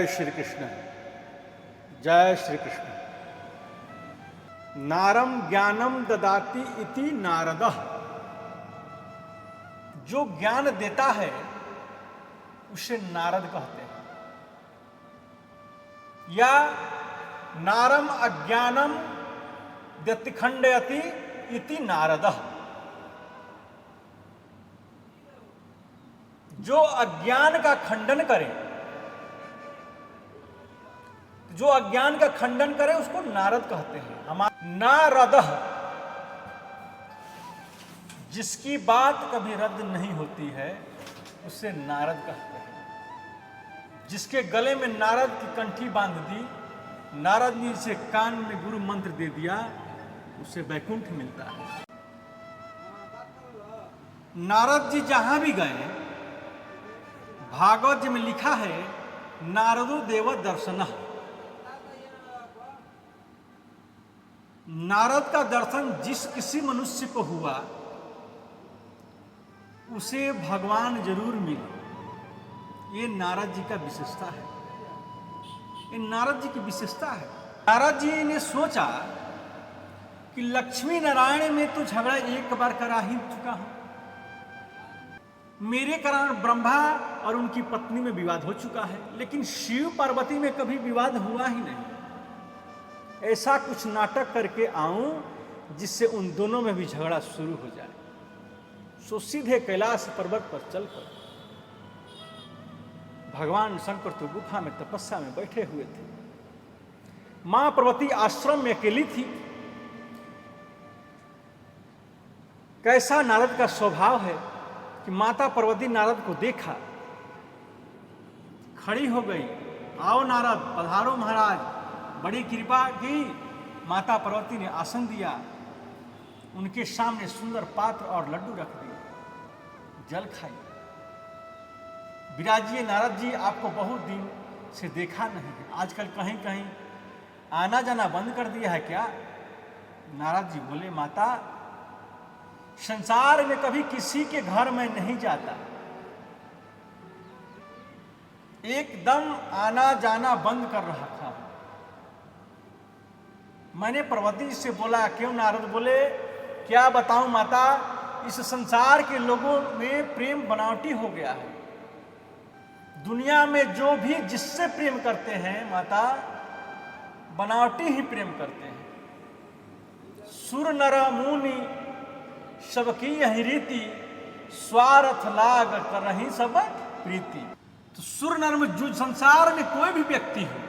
श्री कृष्ण, जय श्री कृष्ण। नारम ज्ञानम ददाति इति नारदः, जो ज्ञान देता है उसे नारद कहते हैं। या नारम अज्ञानम व्यतिखंडयति इति नारदः, जो अज्ञान का खंडन करे, जो अज्ञान का खंडन करे उसको नारद कहते हैं। नारदः, जिसकी बात कभी रद्द नहीं होती है उसे नारद कहते हैं। जिसके गले में नारद की कंठी बांध दी, नारद जी से कान में गुरु मंत्र दे दिया, उसे वैकुंठ मिलता है। नारद जी जहां भी गए, भागवत जी में लिखा है नारदो देव दर्शनः, नारद का दर्शन जिस किसी मनुष्य को हुआ उसे भगवान जरूर मिले। ये नारद जी का विशेषता है, ये नारद जी की विशेषता है। नारद जी ने सोचा कि लक्ष्मी नारायण में तो झगड़ा एक बार करा ही चुका हूं, मेरे कारण ब्रह्मा और उनकी पत्नी में विवाद हो चुका है, लेकिन शिव पार्वती में कभी विवाद हुआ ही नहीं। ऐसा कुछ नाटक करके आऊं जिससे उन दोनों में भी झगड़ा शुरू हो जाए। सो सीधे कैलाश पर्वत पर चलकर भगवान शंकर तो गुफा में तपस्या में बैठे हुए थे। मां पार्वती आश्रम में अकेली थी। कैसा नारद का स्वभाव है कि माता पार्वती नारद को देखा, खड़ी हो गई, आओ नारद पधारो महाराज। बड़ी कृपा की, माता पार्वती ने आसन दिया, उनके सामने सुंदर पात्र और लड्डू रख दिए, जल खाई। विराजिए नारद जी, आपको बहुत दिन से देखा नहीं है, आजकल कहीं कहीं आना जाना बंद कर दिया है क्या? नारद जी बोले, माता संसार में कभी किसी के घर में नहीं जाता, एकदम आना जाना बंद कर रखा। मैंने पार्वती से बोला, क्यों? नारद बोले, क्या बताऊं माता, इस संसार के लोगों में प्रेम बनावटी हो गया है। दुनिया में जो भी जिससे प्रेम करते हैं माता, बनावटी ही प्रेम करते हैं। सुर नर मुनि सबकी यही रीति, स्वार्थ लाग कर रही सब प्रीति। तो सुर नर में जो संसार में कोई भी व्यक्ति हो,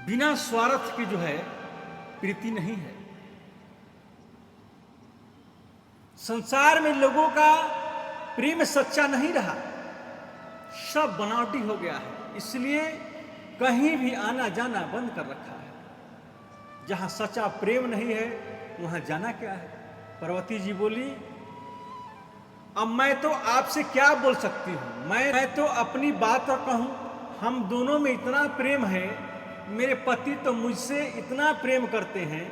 बिना स्वार्थ की जो है प्रीति नहीं है। संसार में लोगों का प्रेम सच्चा नहीं रहा, सब बनावटी हो गया है, इसलिए कहीं भी आना जाना बंद कर रखा है। जहां सच्चा प्रेम नहीं है वहां जाना क्या है? पार्वती जी बोली, अब मैं तो आपसे क्या बोल सकती हूं, मैं तो अपनी बात कहूं। हम दोनों में इतना प्रेम है, मेरे पति तो मुझसे इतना प्रेम करते हैं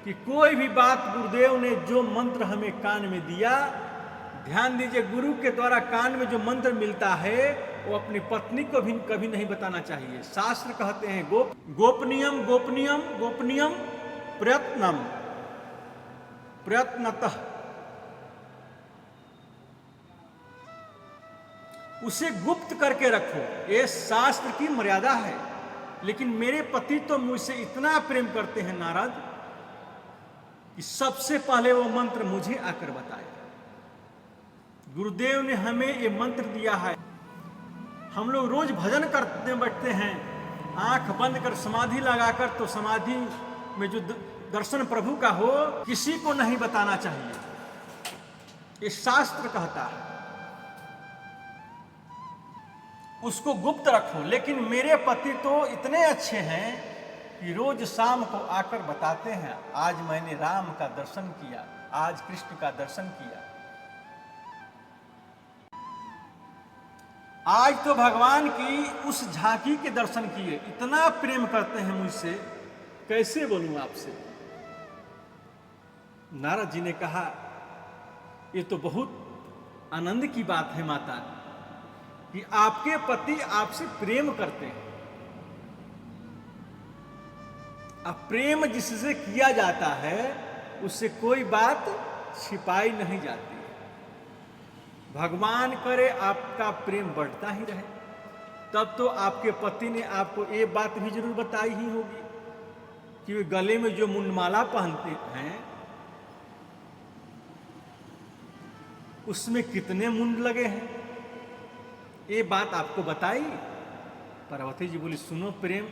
कि कोई भी बात, गुरुदेव ने जो मंत्र हमें कान में दिया, ध्यान दीजिए, गुरु के द्वारा कान में जो मंत्र मिलता है वो अपनी पत्नी को भी कभी नहीं बताना चाहिए। शास्त्र कहते हैं गोपनीयम गोपनीयम गोपनीयम प्रयत्नम प्रयत्नतः, उसे गुप्त करके रखो, ये शास्त्र की मर्यादा है। लेकिन मेरे पति तो मुझसे इतना प्रेम करते हैं नारद कि सबसे पहले वो मंत्र मुझे आकर बताए। गुरुदेव ने हमें ये मंत्र दिया है। हम लोग रोज भजन करते बैठते हैं, आंख बंद कर समाधि लगाकर, तो समाधि में जो दर्शन प्रभु का हो किसी को नहीं बताना चाहिए, ये शास्त्र कहता है। उसको गुप्त रखो। लेकिन मेरे पति तो इतने अच्छे हैं कि रोज शाम को आकर बताते हैं, आज मैंने राम का दर्शन किया, आज कृष्ण का दर्शन किया, आज तो भगवान की उस झांकी के दर्शन किए। इतना प्रेम करते हैं मुझसे, कैसे बोलूं आपसे? नारद जी ने कहा, ये तो बहुत आनंद की बात है माता, कि आपके पति आपसे प्रेम करते हैं। अब प्रेम जिससे किया जाता है उससे कोई बात छिपाई नहीं जाती। भगवान करे आपका प्रेम बढ़ता ही रहे। तब तो आपके पति ने आपको ये बात भी जरूर बताई ही होगी कि वे गले में जो मुंडमाला पहनते हैं उसमें कितने मुंड लगे हैं, ये बात आपको बताई। पार्वती जी बोली, सुनो प्रेम,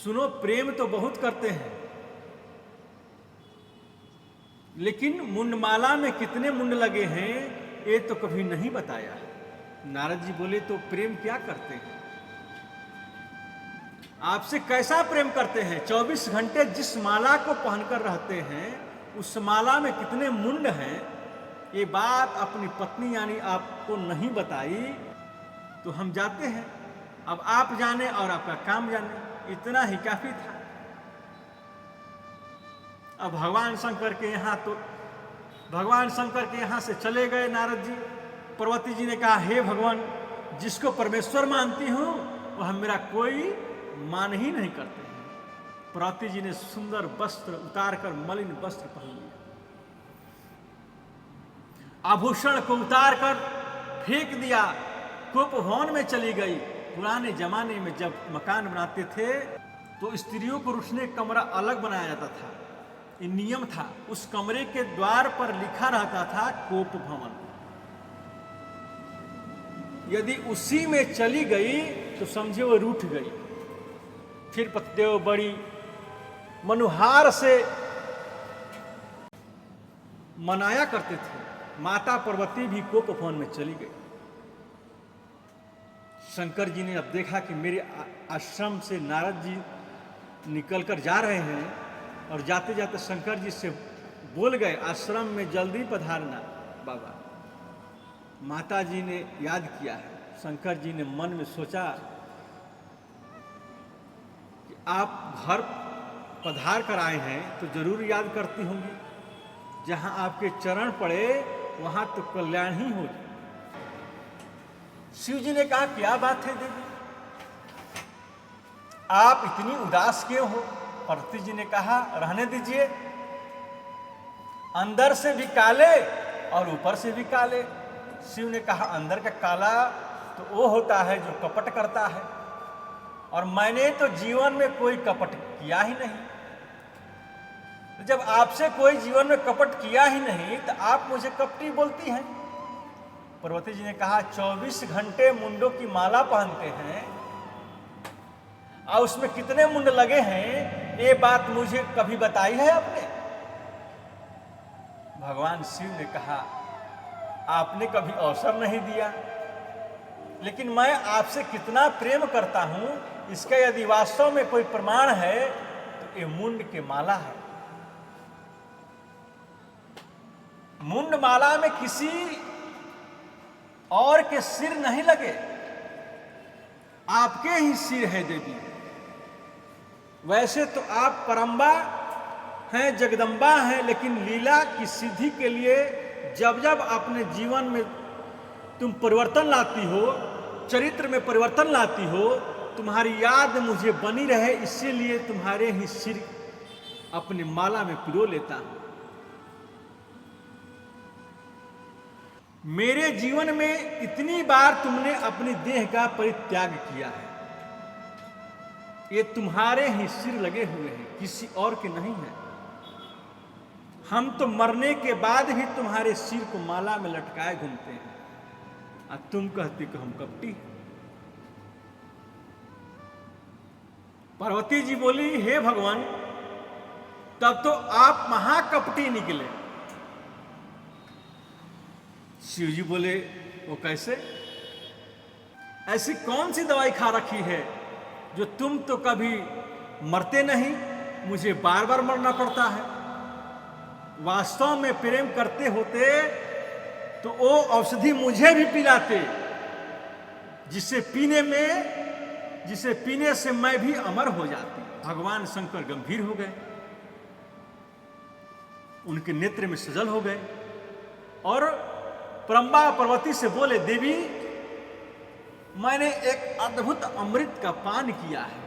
सुनो प्रेम तो बहुत करते हैं, लेकिन मुंडमाला में कितने मुंड लगे हैं ये तो कभी नहीं बताया। नारद जी बोले, तो प्रेम क्या करते हैं, आपसे कैसा प्रेम करते हैं? 24 घंटे जिस माला को पहनकर रहते हैं उस माला में कितने मुंड हैं, ये बात अपनी पत्नी यानी आपको नहीं बताई तो हम जाते हैं। अब आप जाने और आपका काम जाने, इतना ही काफी था। अब भगवान शंकर के यहाँ से चले गए नारद जी। पार्वती जी ने कहा, हे भगवान, जिसको परमेश्वर मानती हूं वह मेरा कोई मान ही नहीं करते हैं। पार्वती जी ने सुंदर वस्त्र उतार कर मलिन वस्त्र पहन लिया, आभूषण को उतार कर फेंक दिया, कोप भवन में चली गई। पुराने जमाने में जब मकान बनाते थे तो स्त्रियों को रुकने का कमरा अलग बनाया जाता था, ये नियम था। उस कमरे के द्वार पर लिखा रहता था कोप भवन। यदि उसी में चली गई तो समझे वो रूठ गई। फिर पतिदेव बड़ी मनुहार से मनाया करते थे। माता पार्वती भी कोप भवन में चली गई। शंकर जी ने अब देखा कि मेरे आश्रम से नारद जी निकलकर जा रहे हैं और जाते जाते शंकर जी से बोल गए, आश्रम में जल्दी पधारना बाबा। माता जी ने याद किया है। शंकर जी ने मन में सोचा कि आप घर पधार कर आए हैं तो जरूर याद करती होंगी, जहां आपके चरण पड़े वहां तो कल्याण ही हो। शिव जी ने कहा, क्या बात है देवी, आप इतनी उदास क्यों हो? पार्वती जी ने कहा, रहने दीजिए, अंदर से भी काले और ऊपर से भी काले। शिव ने कहा, अंदर का काला तो वो होता है जो कपट करता है, और मैंने तो जीवन में कोई कपट किया ही नहीं। तो जब आपसे कोई जीवन में कपट किया ही नहीं तो आप मुझे कपटी बोलती हैं। पार्वती जी ने कहा, 24 घंटे मुंडों की माला पहनते हैं और उसमें कितने मुंड लगे हैं ये बात मुझे कभी बताई है आपने? भगवान शिव ने कहा, आपने कभी अवसर नहीं दिया, लेकिन मैं आपसे कितना प्रेम करता हूं इसका यदि वास्तव में कोई प्रमाण है तो ये मुंड के माला है। मुंड माला में किसी और के सिर नहीं लगे, आपके ही सिर है देवी। वैसे तो आप परम्बा हैं, जगदम्बा हैं, लेकिन लीला की सिद्धि के लिए जब जब अपने जीवन में तुम परिवर्तन लाती हो, चरित्र में परिवर्तन लाती हो, तुम्हारी याद मुझे बनी रहे, इसीलिए तुम्हारे ही सिर अपनी माला में पिरो लेता हूं। मेरे जीवन में इतनी बार तुमने अपनी देह का परित्याग किया है, ये तुम्हारे ही सिर लगे हुए हैं, किसी और के नहीं है। हम तो मरने के बाद भी तुम्हारे सिर को माला में लटकाए घूमते हैं, और तुम कहती कि हम कपटी हैं। पार्वती जी बोली, हे भगवान, तब तो आप महाकपटी निकले। शिव जी बोले, वो कैसे? ऐसी कौन सी दवाई खा रखी है जो तुम तो कभी मरते नहीं, मुझे बार बार मरना पड़ता है? वास्तव में प्रेम करते होते तो वो औषधि मुझे भी पिलाते, जिसे पीने से मैं भी अमर हो जाती। भगवान शंकर गंभीर हो गए, उनके नेत्र में सजल हो गए और परम्बा पार्वती से बोले, देवी मैंने एक अद्भुत अमृत का पान किया है।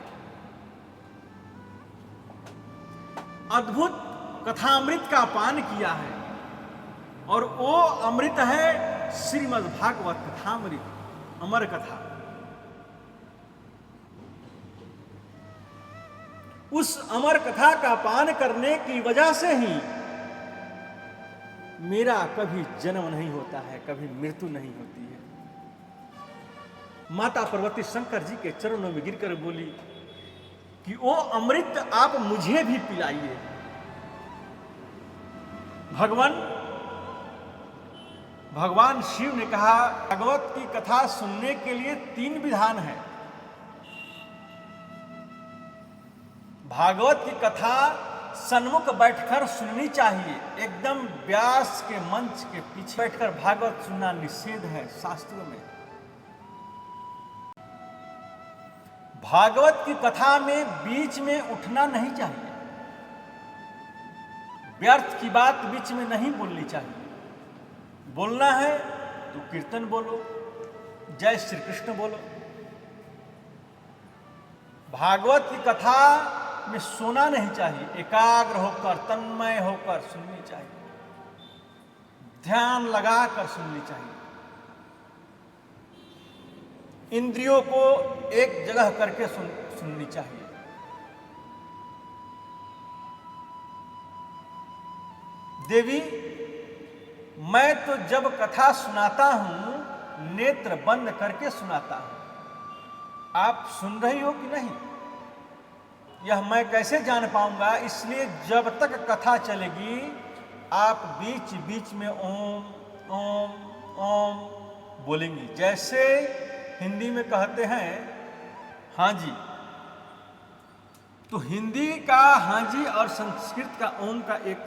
अद्भुत कथामृत का पान किया है और वो अमृत है श्रीमद् भागवत कथामृत, अमर कथा। उस अमर कथा का पान करने की वजह से ही मेरा कभी जन्म नहीं होता है, कभी मृत्यु नहीं होती है। माता पार्वती शंकर जी के चरणों में गिरकर बोली कि वो अमृत आप मुझे भी पिलाइए। भगवान शिव ने कहा, भागवत की कथा सुनने के लिए 3 विधान है। भागवत की कथा सन्मुख बैठकर सुननी चाहिए, एकदम व्यास के मंच के पीछे बैठकर भागवत सुनना निषेध है शास्त्रों में। भागवत की कथा में बीच में उठना नहीं चाहिए, व्यर्थ की बात बीच में नहीं बोलनी चाहिए। बोलना है तो कीर्तन बोलो, जय श्री कृष्ण बोलो। भागवत की कथा में सोना नहीं चाहिए, एकाग्र होकर तन्मय होकर सुननी चाहिए, ध्यान लगाकर सुननी चाहिए। इंद्रियों को एक जगह करके सुननी चाहिए। देवी, मैं तो जब कथा सुनाता हूं नेत्र बंद करके सुनाता हूं। आप सुन रही हो कि नहीं यह मैं कैसे जान पाऊंगा? इसलिए जब तक कथा चलेगी आप बीच बीच में ओम ओम ओम बोलेंगी। जैसे हिंदी में कहते हैं हाँ जी, तो हिंदी का हाँ जी और संस्कृत का ओम का एक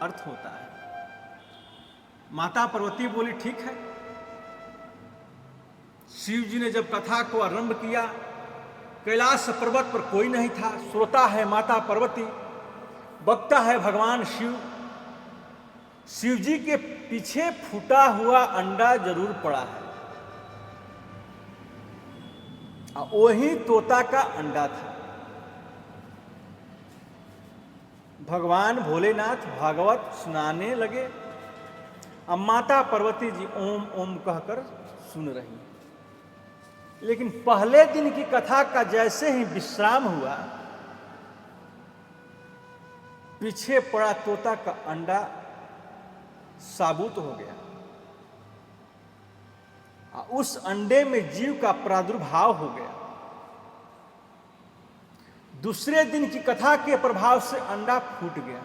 अर्थ होता है। माता पार्वती बोली ठीक है। शिव जी ने जब कथा को आरंभ किया, कैलाश पर्वत पर कोई नहीं था। श्रोता है माता पार्वती, वक्ता है भगवान शिव। शिव जी के पीछे फूटा हुआ अंडा जरूर पड़ा है, वही तोता का अंडा था। भगवान भोलेनाथ भागवत सुनाने लगे। अब माता पार्वती जी ओम ओम कहकर सुन रही हैं। लेकिन पहले दिन की कथा का जैसे ही विश्राम हुआ, पीछे पड़ा तोता का अंडा साबुत हो गया। उस अंडे में जीव का प्रादुर्भाव हो गया। दूसरे दिन की कथा के प्रभाव से अंडा फूट गया।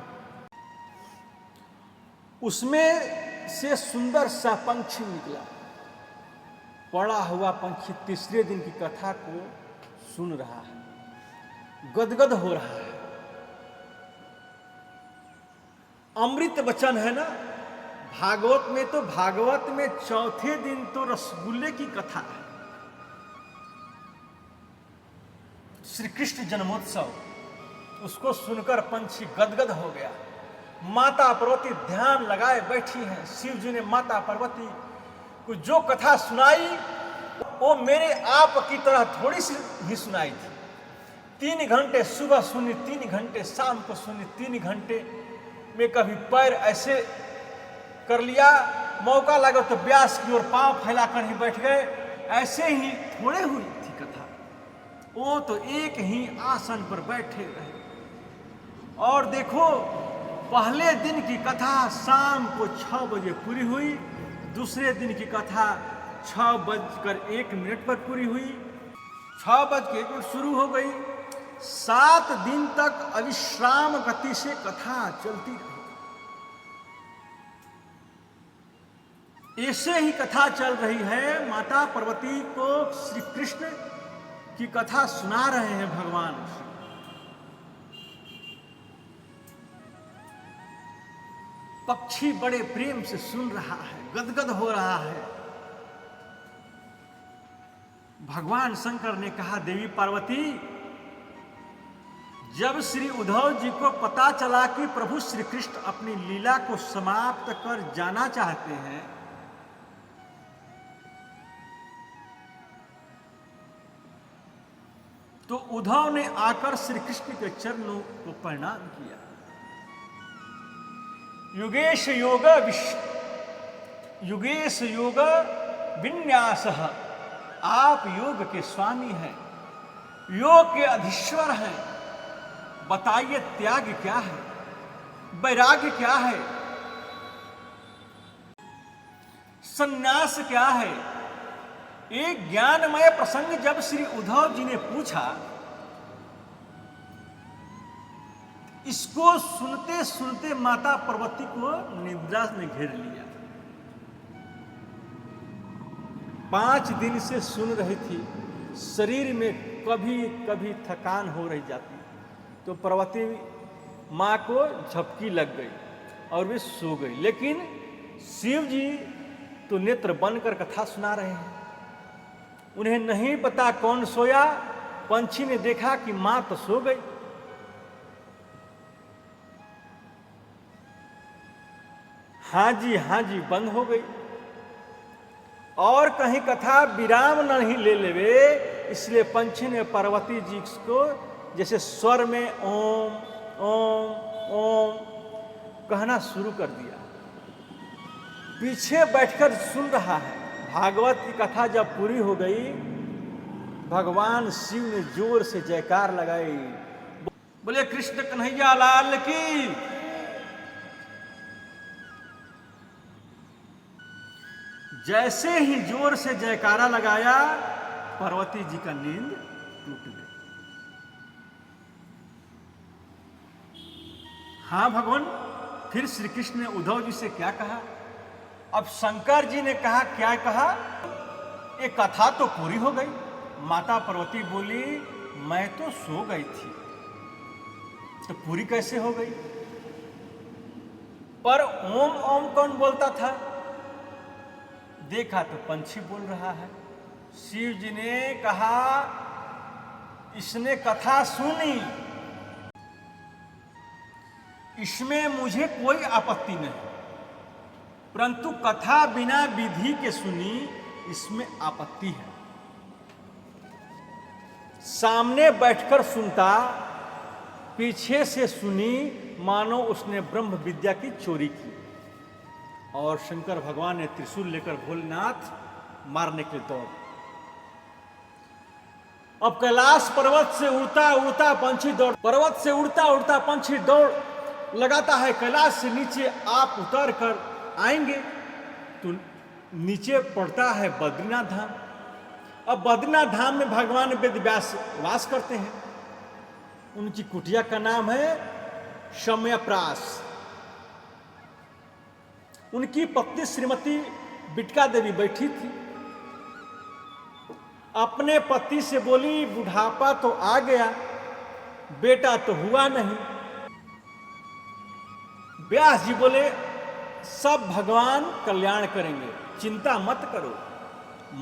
उसमें से सुंदर सा पंछी निकला। पड़ा हुआ पंछी तीसरे दिन की कथा को सुन रहा है, गदगद हो रहा है। अमृत वचन है ना भागवत में। तो भागवत में चौथे दिन तो रसगुल्ले की कथा है। श्री कृष्ण जन्मोत्सव, उसको सुनकर पंछी गदगद हो गया। माता पार्वती ध्यान लगाए बैठी हैं। शिव जी ने माता पार्वती को जो कथा सुनाई वो मेरे आप की तरह थोड़ी सी ही सुनाई थी। 3 घंटे सुबह सुनी, 3 घंटे शाम को सुनी, 3 घंटे में कभी पैर ऐसे कर लिया, मौका लगा तो व्यास की ओर पांव फैलाकर ही बैठ गए। ऐसे ही थोड़े हुई थी कथा। वो तो एक ही आसन पर बैठे रहे। और देखो, पहले दिन की कथा शाम को 6 बजे पूरी हुई। दूसरे दिन की कथा 6:01 पर पूरी हुई। 6:01 शुरू हो गई। 7 दिन तक अविश्राम गति से कथा चलती रही। ऐसे ही कथा चल रही है। माता पार्वती को श्री कृष्ण की कथा सुना रहे हैं भगवान। पक्षी बड़े प्रेम से सुन रहा है, गदगद हो रहा है। भगवान शंकर ने कहा, देवी पार्वती, जब श्री उद्धव जी को पता चला कि प्रभु श्री कृष्ण अपनी लीला को समाप्त कर जाना चाहते हैं, तो उद्धव ने आकर श्री कृष्ण के चरणों को प्रणाम किया। युगेश योग विन्यास, आप योग के स्वामी हैं, योग के अधीश्वर हैं। बताइए त्याग क्या है, वैराग्य क्या है, संन्यास क्या है। एक ज्ञानमय प्रसंग जब श्री उद्धव जी ने पूछा, इसको सुनते सुनते माता पार्वती को निद्रा ने घेर लिया। 5 दिन से सुन रही थी, शरीर में कभी कभी थकान हो रही जाती, तो पार्वती माँ को झपकी लग गई और वे सो गई। लेकिन शिव जी तो नेत्र बंद कर कथा सुना रहे हैं। उन्हें नहीं पता कौन सोया। पंछी ने देखा कि माँ तो सो गई। हाँ जी बंद हो गई। और कहीं कथा विराम नहीं ले लेवे, इसलिए पंछी ने पार्वती जी को जैसे स्वर में ओम ओम ओम कहना शुरू कर दिया। पीछे बैठकर सुन रहा है। भागवत की कथा जब पूरी हो गई, भगवान शिव ने जोर से जयकार लगाई, बोले कृष्ण कन्हैया लाल की। जैसे ही जोर से जयकारा लगाया, पार्वती जी का नींद टूट गई। हाँ भगवान, फिर श्री कृष्ण ने उद्धव जी से क्या कहा? अब शंकर जी ने कहा, क्या कहा? ये कथा तो पूरी हो गई। माता पार्वती बोली, मैं तो सो गई थी, तो पूरी कैसे हो गई? पर ओम ओम कौन बोलता था? देखा तो पंछी बोल रहा है। शिव जी ने कहा, इसने कथा सुनी, इसमें मुझे कोई आपत्ति नहीं, परंतु कथा बिना विधि के सुनी, इसमें आपत्ति है। सामने बैठकर सुनता, पीछे से सुनी, मानो उसने ब्रह्म विद्या की चोरी की। और शंकर भगवान ने त्रिशूल लेकर भोलेनाथ मारने के लिए दौड़। अब कैलाश पर्वत से उड़ता उड़ता पंछी दौड़, पर्वत से उड़ता उड़ता पंछी दौड़ लगाता है। कैलाश से नीचे आप उतर कर आएंगे तो नीचे पड़ता है बद्रीनाथ धाम। अब बद्रीनाथ धाम में भगवान वेद व्यास वास करते हैं। उनकी कुटिया का नाम है शम्यप्रास। उनकी पत्नी श्रीमती बिटका देवी बैठी थी। अपने पति से बोली, बुढ़ापा तो आ गया, बेटा तो हुआ नहीं। व्यास जी बोले, सब भगवान कल्याण करेंगे, चिंता मत करो।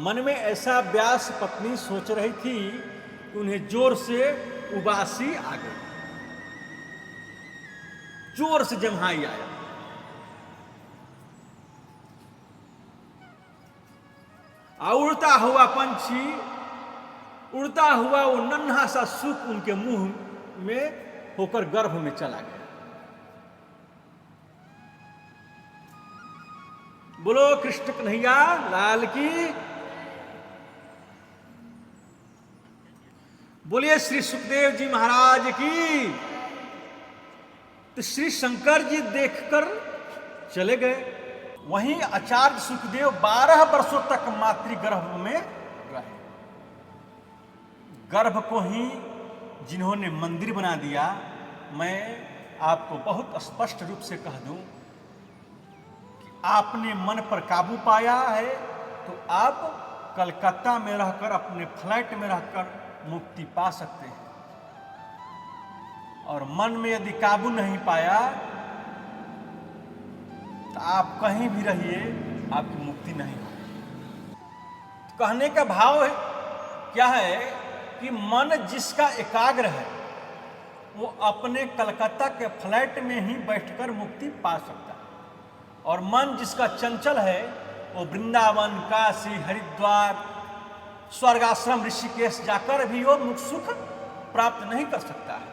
मन में ऐसा व्यास पत्नी सोच रही थी कि उन्हें जोर से उबासी आ गई, जोर से जम्हाई आया। उड़ता हुआ पंछी, उड़ता हुआ वो नन्हा सा सुख उनके मुंह में होकर गर्भ में चला गया। बोलो कृष्ण कन्हैया लाल की। बोलिए श्री सुखदेव जी महाराज की। तो श्री शंकर जी देखकर चले गए। वहीं आचार्य सुखदेव 12 वर्षों तक मातृगर्भ में रहे। गर्भ को ही जिन्होंने मंदिर बना दिया, मैं आपको बहुत स्पष्ट रूप से कह दूं कि आपने मन पर काबू पाया है तो आप कलकत्ता में रहकर, अपने फ्लैट में रहकर मुक्ति पा सकते हैं। और मन में यदि काबू नहीं पाया तो आप कहीं भी रहिए, आपकी मुक्ति नहीं होगी। कहने का भाव है क्या है कि मन जिसका एकाग्र है वो अपने कलकत्ता के फ्लैट में ही बैठकर मुक्ति पा सकता है, और मन जिसका चंचल है वो वृंदावन, काशी, हरिद्वार, स्वर्गाश्रम ऋषिकेश जाकर भी वो मुख सुख प्राप्त नहीं कर सकता है।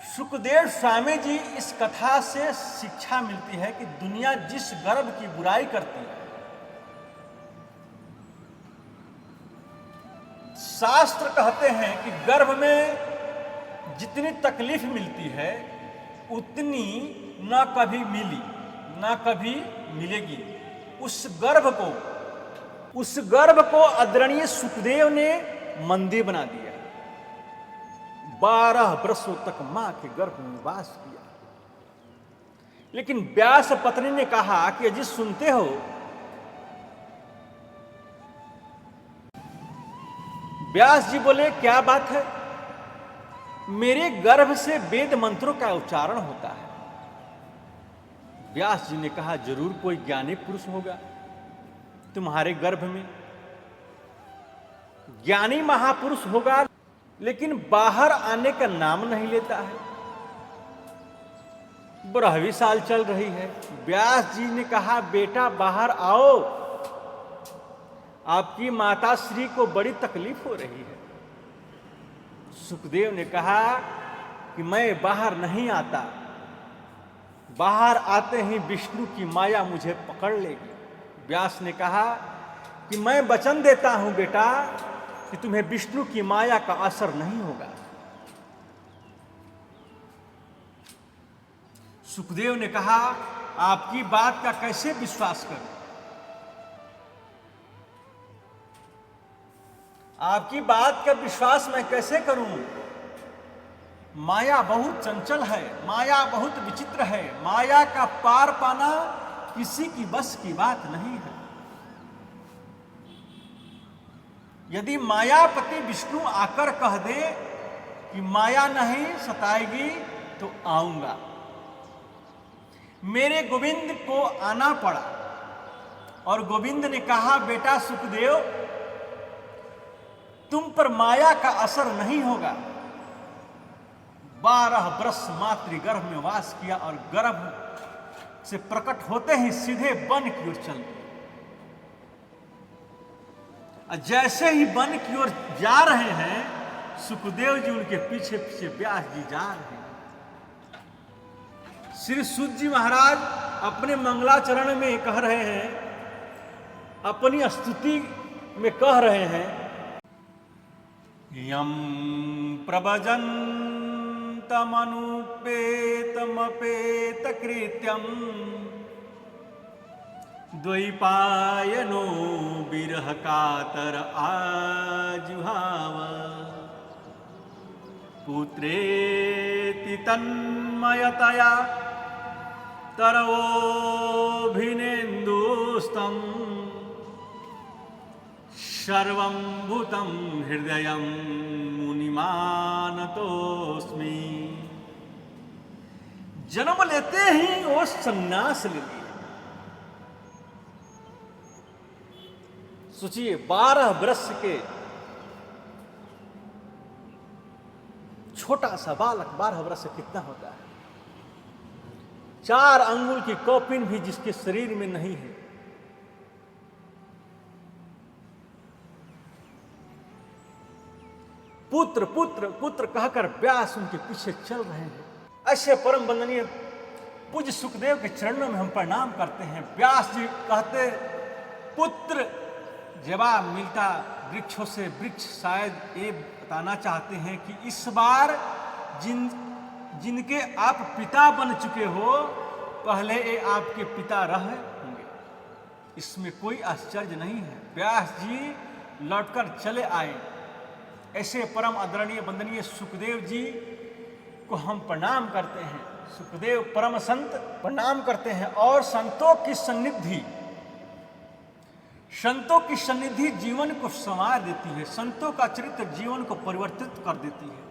सुखदेव स्वामी जी इस कथा से शिक्षा मिलती है कि दुनिया जिस गर्भ की बुराई करती है, शास्त्र कहते हैं कि गर्भ में जितनी तकलीफ मिलती है उतनी न कभी मिली न कभी मिलेगी। उस गर्भ को आदरणीय सुखदेव ने मंदिर बना दिया। 12 वर्षों तक मां के गर्भ में वास किया। लेकिन व्यास पत्नी ने कहा कि अजी सुनते हो, व्यास जी बोले क्या बात है? मेरे गर्भ से वेद मंत्रों का उच्चारण होता है। व्यास जी ने कहा जरूर कोई ज्ञानी पुरुष होगा तुम्हारे गर्भ में, ज्ञानी महापुरुष होगा, लेकिन बाहर आने का नाम नहीं लेता है। 12वीं साल चल रही है। व्यास जी ने कहा बेटा बाहर आओ, आपकी माता श्री को बड़ी तकलीफ हो रही है। सुखदेव ने कहा कि मैं बाहर नहीं आता, बाहर आते ही विष्णु की माया मुझे पकड़ लेगी। व्यास ने कहा कि मैं वचन देता हूं बेटा कि तुम्हें विष्णु की माया का असर नहीं होगा। सुखदेव ने कहा आपकी बात का कैसे विश्वास करूं? आपकी बात का विश्वास मैं कैसे करूं? माया बहुत चंचल है, माया बहुत विचित्र है, माया का पार पाना किसी की बस की बात नहीं है। यदि मायापति विष्णु आकर कह दे कि माया नहीं सताएगी तो आऊंगा। मेरे गोविंद को आना पड़ा और गोविंद ने कहा बेटा सुखदेव तुम पर माया का असर नहीं होगा। 12 वर्ष मातृगर्भ में वास किया और गर्भ से प्रकट होते ही सीधे वन की ओर चल दिए। जैसे ही वन की ओर जा रहे हैं सुखदेव जी उनके पीछे पीछे व्यास जी जा रहे हैं। श्री सूत जी महाराज अपने मंगलाचरण में कह रहे हैं, अपनी स्तुति में कह रहे हैं, यम प्रभजन्तमनुपेतमपेत कृत्यम द्वैपायनो विरह कातर आजुहाव पुत्रेति तन्मयतया तरवोभिनेन्दुस्तं सर्वं भूतं हृदयं मुनिमानतोस्मि। जन्म लेते ही वो सन्यास ले लिया। सोचिए 12 वर्ष के छोटा सा बालक 12 वर्ष से कितना होता है? 4 अंगुल की कौपिन भी जिसके शरीर में नहीं है। पुत्र पुत्र पुत्र कहकर व्यास उनके पीछे चल रहे हैं। ऐसे परम वंदनीय पूज्य सुखदेव के चरणों में हम प्रणाम करते हैं। व्यास जी कहते पुत्र जवाब मिलता वृक्षों से। वृक्ष शायद ये बताना चाहते हैं कि इस बार जिनके आप पिता बन चुके हो पहले ये आपके पिता रह होंगे। इसमें कोई आश्चर्य नहीं है। व्यास जी लौटकर चले आए। ऐसे परम आदरणीय वंदनीय सुखदेव जी को हम प्रणाम करते हैं। सुखदेव परम संत प्रणाम करते हैं। और संतों की सन्निधि जीवन को संवार देती है। संतों का चरित्र जीवन को परिवर्तित कर देती है।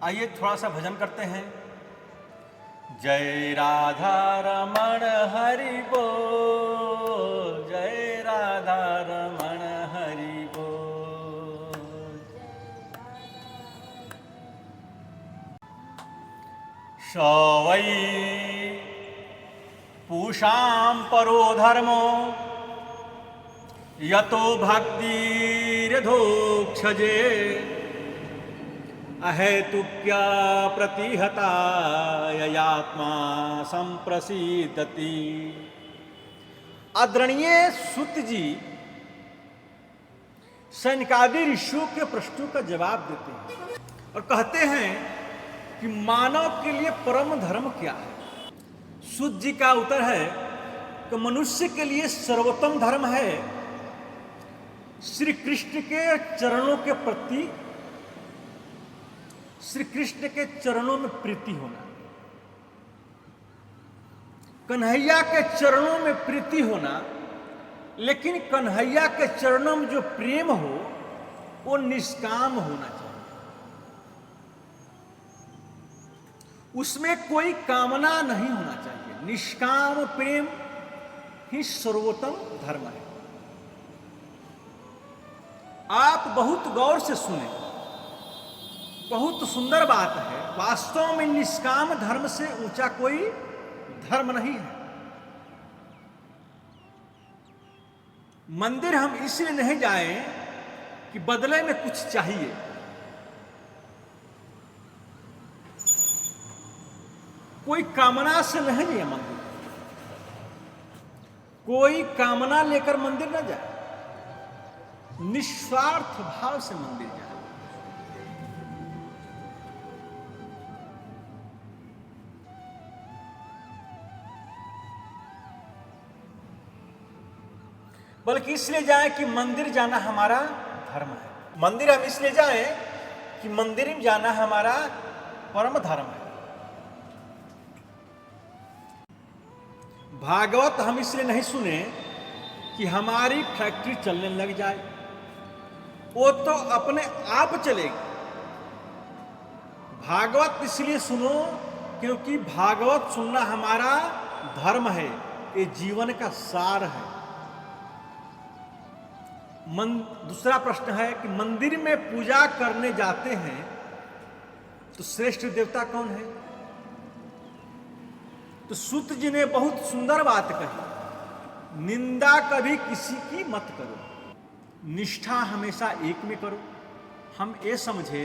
आइए थोड़ा सा भजन करते हैं। जय राधा रमण हरि बोल, जय राधा रमण हरि बोल। स वै पूषां परो धर्मो यतो भक्तिरधोक्षजे अहेतुक्या प्रतिहता ययात्मा संप्रसीदति। आदरणीय सूत जी सनकादि ऋषियों के प्रश्नों का जवाब देते हैं और कहते हैं कि मानव के लिए परम धर्म क्या है। सूत जी का उत्तर है कि मनुष्य के लिए सर्वोत्तम धर्म है श्री कृष्ण के चरणों के प्रति, श्री कृष्ण के चरणों में प्रीति होना, कन्हैया के चरणों में प्रीति होना। लेकिन कन्हैया के चरणों में जो प्रेम हो वो निष्काम होना चाहिए, उसमें कोई कामना नहीं होना चाहिए। निष्काम प्रेम ही सर्वोत्तम धर्म है। आप बहुत गौर से सुने, बहुत सुंदर बात है। वास्तव में निष्काम धर्म से ऊंचा कोई धर्म नहीं है। मंदिर हम इसलिए नहीं जाएं कि बदले में कुछ चाहिए। कोई कामना से नहीं जाए मंदिर, कोई कामना लेकर मंदिर न जाए, निस्वार्थ भाव से मंदिर जाए। बल्कि इसलिए जाएं कि मंदिर जाना हमारा धर्म है। मंदिर हम इसलिए जाएं कि मंदिर में जाना हमारा परम धर्म है। भागवत हम इसलिए नहीं सुने कि हमारी फैक्ट्री चलने लग जाए, वो तो अपने आप चलेगी। भागवत इसलिए सुनो क्योंकि भागवत सुनना हमारा धर्म है, ये जीवन का सार है। दूसरा प्रश्न है कि मंदिर में पूजा करने जाते हैं तो श्रेष्ठ देवता कौन है? तो सूत जी ने बहुत सुंदर बात कही, निंदा कभी किसी की मत करो, निष्ठा हमेशा एक में करो। हम ये समझे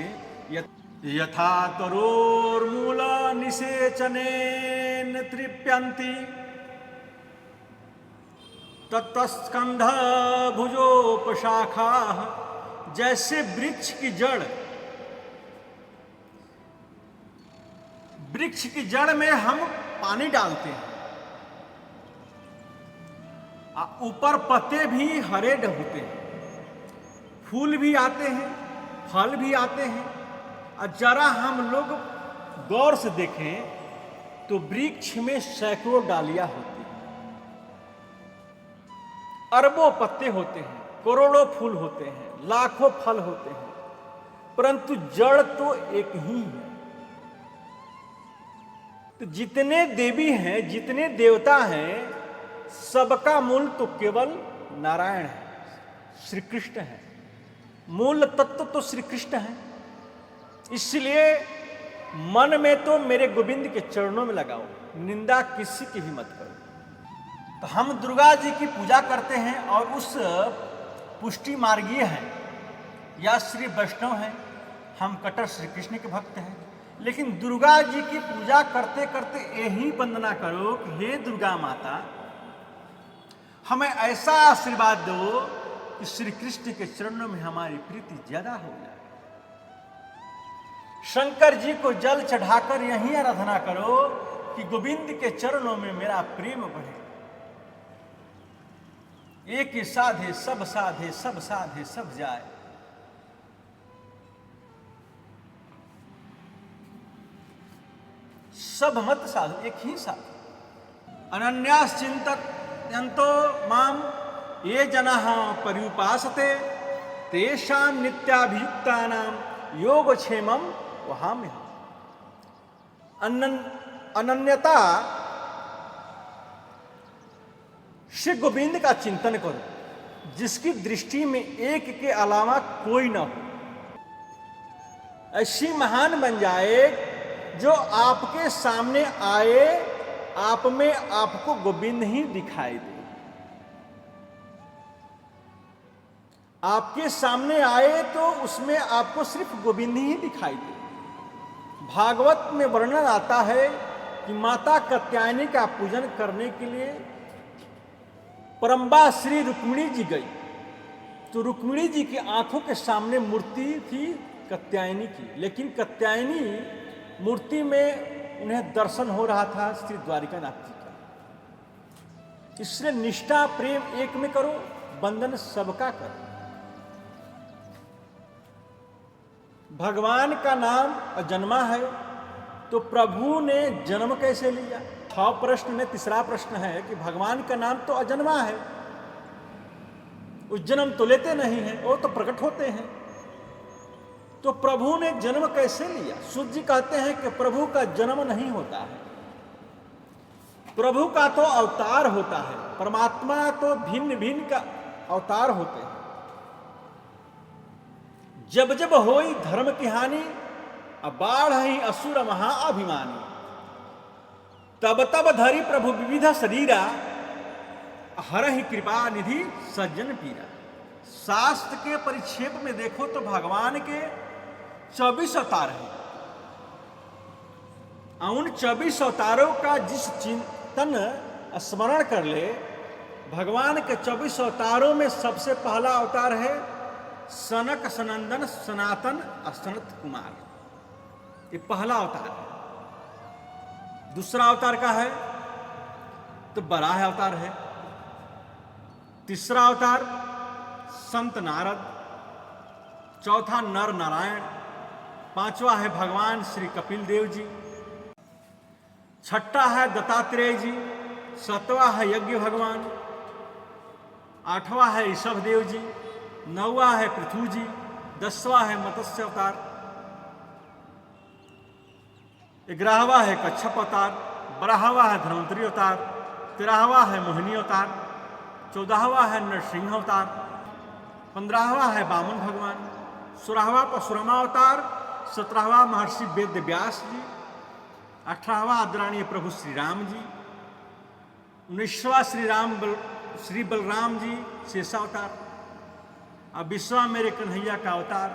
यथा तरोर्मूल निषेचनेन तृप्यन्ति तत्स्कंध भुजोपशाखा। जैसे वृक्ष की जड़ में हम पानी डालते हैं, ऊपर पत्ते भी हरे होते हैं, फूल भी आते हैं, फल भी आते हैं। और जरा हम लोग गौर से देखें तो वृक्ष में सैकड़ों डालियां होती हैं, अरबों पत्ते होते हैं, करोड़ों फूल होते हैं, लाखों फल होते हैं, परंतु जड़ तो एक ही है। तो जितने देवी हैं, जितने देवता हैं, सबका मूल तो केवल नारायण है, श्री कृष्ण है। मूल तत्व तो श्री कृष्ण है। इसलिए मन में तो मेरे गोविंद के चरणों में लगाओ, निंदा किसी की भी मत करो। तो हम दुर्गा जी की पूजा करते हैं और उस पुष्टि मार्गीय हैं या श्री वैष्णव हैं, हम कट्टर श्री कृष्ण के भक्त हैं। लेकिन दुर्गा जी की पूजा करते करते यही वंदना करो कि हे दुर्गा माता, हमें ऐसा आशीर्वाद दो कि श्री कृष्ण के चरणों में हमारी प्रीति ज्यादा हो जाए। शंकर जी को जल चढ़ाकर यही आराधना करो कि गोविंद के चरणों में मेरा प्रेम बढ़े। एक ही साधे सब साधे, सब साधे सब जाए। सब मत साधो, एक ही साधो। अनन्यास चिंतयन्तो माम ये जनाः पर्युपासते तेषां नित्याभियुक्तानां योगक्षेमं वहाम्यहम्। अनन्यता श्री गोविंद का चिंतन करो, जिसकी दृष्टि में एक के अलावा कोई ना हो। ऐसी महान बन जाए जो आपके सामने आए, आप में आपको गोविंद ही दिखाई दे। आपके सामने आए तो उसमें आपको सिर्फ गोविंद ही दिखाई दे। भागवत में वर्णन आता है कि माता कात्यायनी का पूजन करने के लिए परम्बा श्री रुक्मिणी जी गई, तो रुक्मिणी जी की आंखों के सामने मूर्ति थी कात्यायनी की, लेकिन कात्यायनी मूर्ति में उन्हें दर्शन हो रहा था श्री द्वारिकानाथ जी का। इसलिए निष्ठा प्रेम एक में करो, बंधन सबका करो। भगवान का नाम अजन्मा है, तो प्रभु ने जन्म कैसे लिया? 6 प्रश्न में तीसरा प्रश्न है कि भगवान का नाम तो अजन्मा है, उस जन्म तो लेते नहीं हैं, वो तो प्रकट होते हैं, तो प्रभु ने जन्म कैसे लिया? सूत जी कहते हैं कि प्रभु का जन्म नहीं होता है, प्रभु का तो अवतार होता है। परमात्मा तो भिन्न भिन्न का अवतार होते हैं। जब जब होई धर्म की हानि, अबाढ़ ही असुर महाअभिमानी, तब तब धरी प्रभु विविध शरीरा, हरहि कृपा निधि सज्जन पीरा। शास्त्र के परिक्षेप में देखो तो भगवान के 24 अवतार हैं। उन 24 अवतारों का जिस चिंतन स्मरण कर ले, भगवान के 24 अवतारों में सबसे पहला अवतार है सनक सनंदन सनातन असनत कुमार, ये पहला अवतार है। दूसरा अवतार का है तो बराह अवतार है। तीसरा अवतार संत नारद, चौथा नर नारायण, पांचवा है भगवान श्री कपिल देव जी, छठा है दत्तात्रेय जी, सातवां है यज्ञ भगवान, आठवां है ऋषभ देव जी, नौवां है पृथु जी, 10वां है मत्स्य अवतार, 11वां है कच्छप अवतार, 12वां है धन्वंतरी अवतार, 13वां है मोहिनी अवतार, 14वां है नरसिंह अवतार, 15वां है वामन भगवान, 16वां परशुरामा अवतार, 17वां महर्षि वेद व्यास जी, 18वां आदरणीय प्रभु श्री राम जी, 19वां श्री बलराम जी शेषावतार, अब 20वां मेरे कन्हैया का अवतार,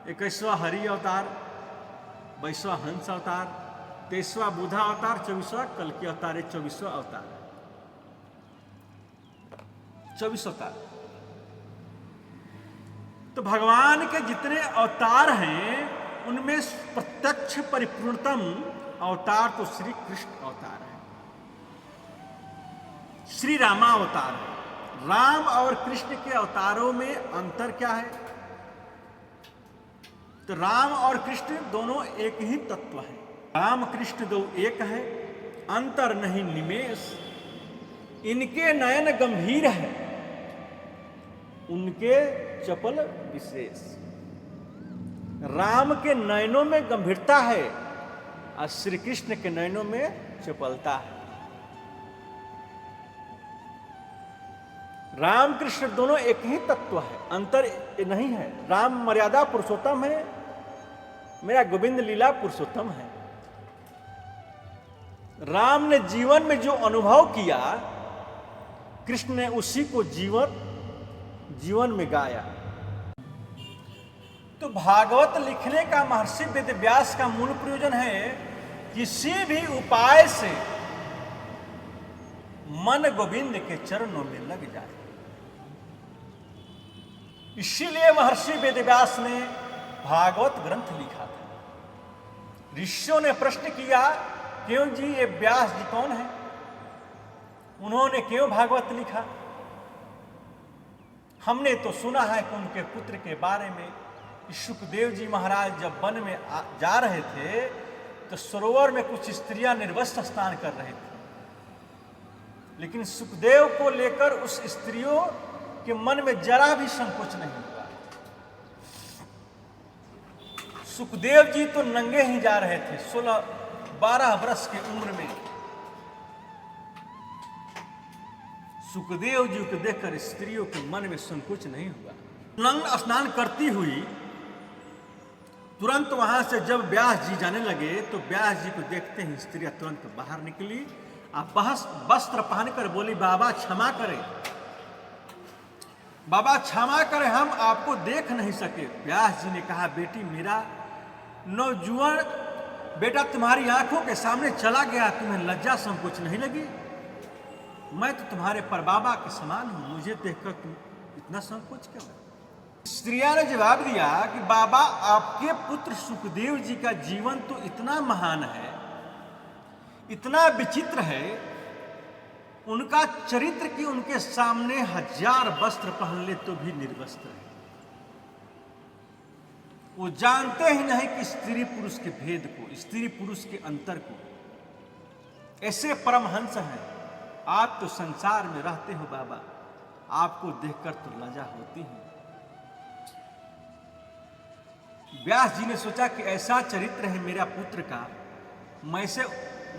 21वां हरि अवतार, 22वां हंस अवतार, 23वां बुधा अवतार, 24वां कल्कि अवतार, 24वां अवतार, 24 अवतार। तो भगवान के जितने अवतार हैं उनमें प्रत्यक्ष परिपूर्णतम अवतार तो श्री कृष्ण अवतार है, श्री रामा अवतार है। राम और कृष्ण के अवतारों में अंतर क्या है? तो राम और कृष्ण दोनों एक ही तत्व है। राम कृष्ण दो एक है, अंतर नहीं निमेष। इनके नयन गंभीर है, उनके चपल विशेष। राम के नयनों में गंभीरता है और श्री कृष्ण के नयनों में चपलता है। राम कृष्ण दोनों एक ही तत्व है, अंतर नहीं है। राम मर्यादा पुरुषोत्तम है, मेरा गोविंद लीला पुरुषोत्तम है। राम ने जीवन में जो अनुभव किया, कृष्ण ने उसी को जीवन में गाया। तो भागवत लिखने का महर्षि वेदव्यास का मूल प्रयोजन है किसी भी उपाय से मन गोविंद के चरणों में लग जाए। इसीलिए महर्षि वेदव्यास ने भागवत ग्रंथ लिखा था। ऋषियों ने प्रश्न किया, क्यों जी ये व्यास जी कौन है, उन्होंने क्यों भागवत लिखा? हमने तो सुना है कि उनके पुत्र के बारे में, सुखदेव जी महाराज जब वन में जा रहे थे तो सरोवर में कुछ स्त्रियां निर्वस्त्र स्नान कर रहे थे, लेकिन सुखदेव को लेकर उस स्त्रियों के मन में जरा भी संकोच नहीं हुआ। सुखदेव जी तो नंगे ही जा रहे थे, 16-12 वर्ष की उम्र में। सुखदेव जी को देखकर स्त्रियों के मन में संकोच नहीं हुआ। नंग स्नान करती हुई तुरंत वहां से जब व्यास जी जाने लगे तो व्यास जी को देखते ही स्त्रियां तुरंत बाहर निकली और वस्त्र पहनकर बोली, बाबा क्षमा करें, बाबा क्षमा करें, हम आपको देख नहीं सके। व्यास जी ने कहा, बेटी मेरा नौजुवान बेटा तुम्हारी आंखों के सामने चला गया, तुम्हें लज्जा संकोच नहीं लगी? मैं तो तुम्हारे परबाबा के समान हूं, मुझे देखकर तुम इतना संकोच क्यों? स्त्रिया ने जवाब दिया कि बाबा आपके पुत्र सुखदेव जी का जीवन तो इतना महान है, इतना विचित्र है, उनका चरित्र की उनके सामने 1000 वस्त्र पहन ले तो भी निर्वस्त्र है। वो जानते ही नहीं कि स्त्री पुरुष के भेद को, स्त्री पुरुष के अंतर को। ऐसे परमहंस हैं। आप तो संसार में रहते हो बाबा, आपको देखकर तो लज्जा होती है। व्यास जी ने सोचा कि ऐसा चरित्र है मेरा पुत्र का,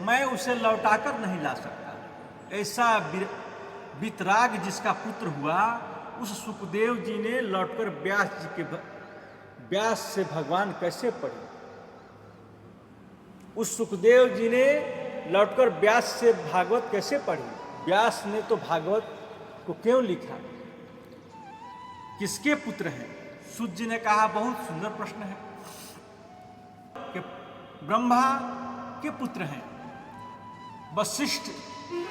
मैं उसे लौटाकर नहीं ला सकता। ऐसा वितराग जिसका पुत्र हुआ, उस सुखदेव जी ने लौटकर व्यास से भगवान कैसे पढ़े? उस सुखदेव जी ने लौटकर व्यास से भागवत कैसे पढ़ी? व्यास ने तो भागवत को क्यों लिखा? किसके पुत्र हैं? सूत जी ने कहा, बहुत सुंदर प्रश्न है कि ब्रह्मा के पुत्र हैं, वशिष्ठ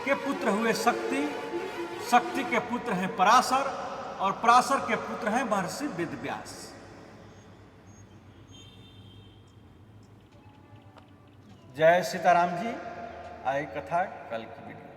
के पुत्र हुए शक्ति, शक्ति के पुत्र हैं पराशर, और पराशर के पुत्र हैं महर्षि वेदव्यास। जय सीताराम जी। आई कथा कल की वीडियो।